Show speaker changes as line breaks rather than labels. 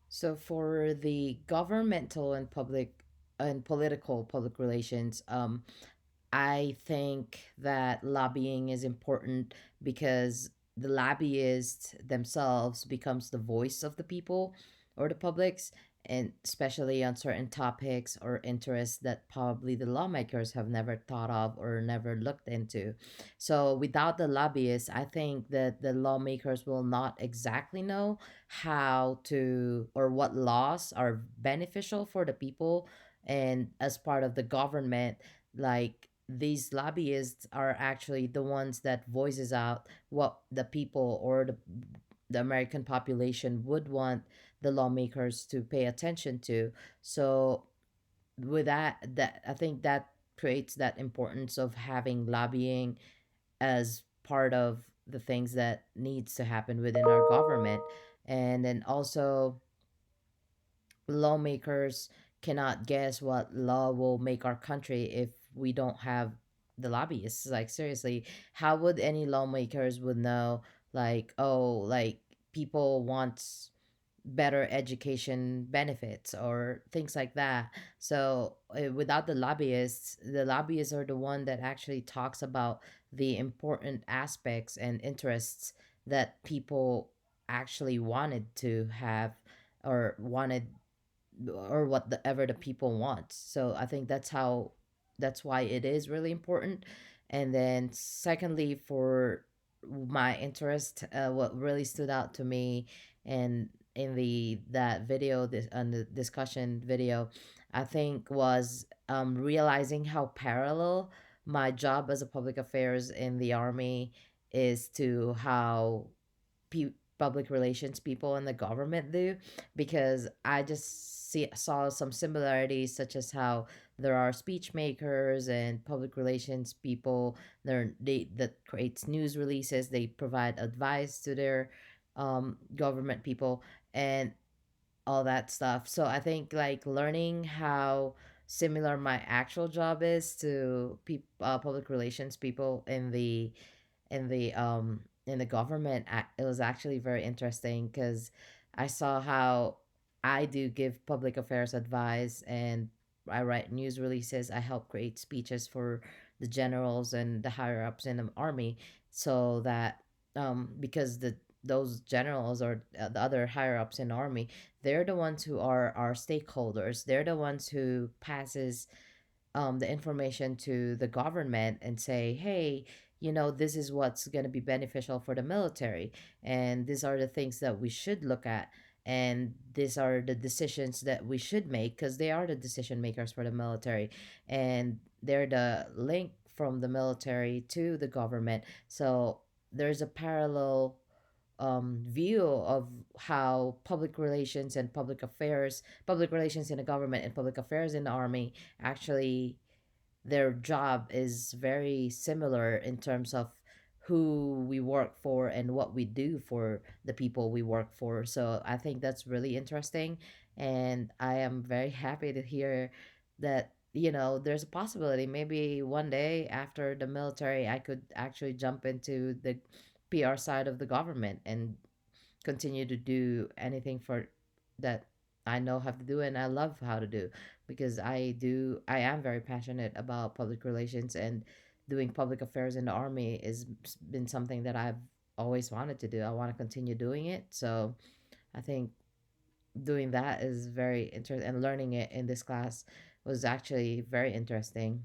So for the governmental and public and political public relations, I think that lobbying is important because the lobbyists themselves becomes the voice of the people or the publics, and especially on certain topics or interests that probably the lawmakers have never thought of or never looked into. So without the lobbyists, I think that the lawmakers will not exactly know how to or what laws are beneficial for the people, and as part of the government, like these lobbyists are actually the ones that voices out what the people or the American population would want the lawmakers to pay attention to. So with that I think that creates that importance of having lobbying as part of the things that needs to happen within our government. And then also, lawmakers cannot guess what law will make our country if we don't have the lobbyists. Like seriously, how would any lawmakers would know, like, oh, like people want better education benefits or things like that. So without the lobbyists are the one that actually talks about the important aspects and interests that people actually wanted to have or wanted or whatever the people want. So I think that's why it is really important. And then secondly, for my interest, what really stood out to me and in the that video, this on the discussion video, I think was realizing how parallel my job as a public affairs in the army is to how public relations people in the government do, because I just saw some similarities, such as how there are speech makers and public relations people that creates news releases. They provide advice to their government people and all that stuff. So I think like learning how similar my actual job is to public relations people in the government, it was actually very interesting because I saw how I do give public affairs advice, and I write news releases. I help create speeches for the generals and the higher ups in the army, so that because those generals or the other higher ups in the army, they're the ones who are our stakeholders. They're the ones who passes the information to the government and say, hey, this is what's going to be beneficial for the military. And these are the things that we should look at. And these are the decisions that we should make because they are the decision makers for the military. And they're the link from the military to the government. So there's a parallel view of how public relations in the government and public affairs in the army actually their job is very similar in terms of who we work for and what we do for the people we work for. So I think that's really interesting. And I am very happy to hear that, there's a possibility maybe one day after the military, I could actually jump into the PR side of the government and continue to do anything for that I know how to do and I love how to do, because I am very passionate about public relations, and doing public affairs in the army has been something that I've always wanted to do. I want to continue doing it. So I think doing that is very interesting, and learning it in this class was actually very interesting.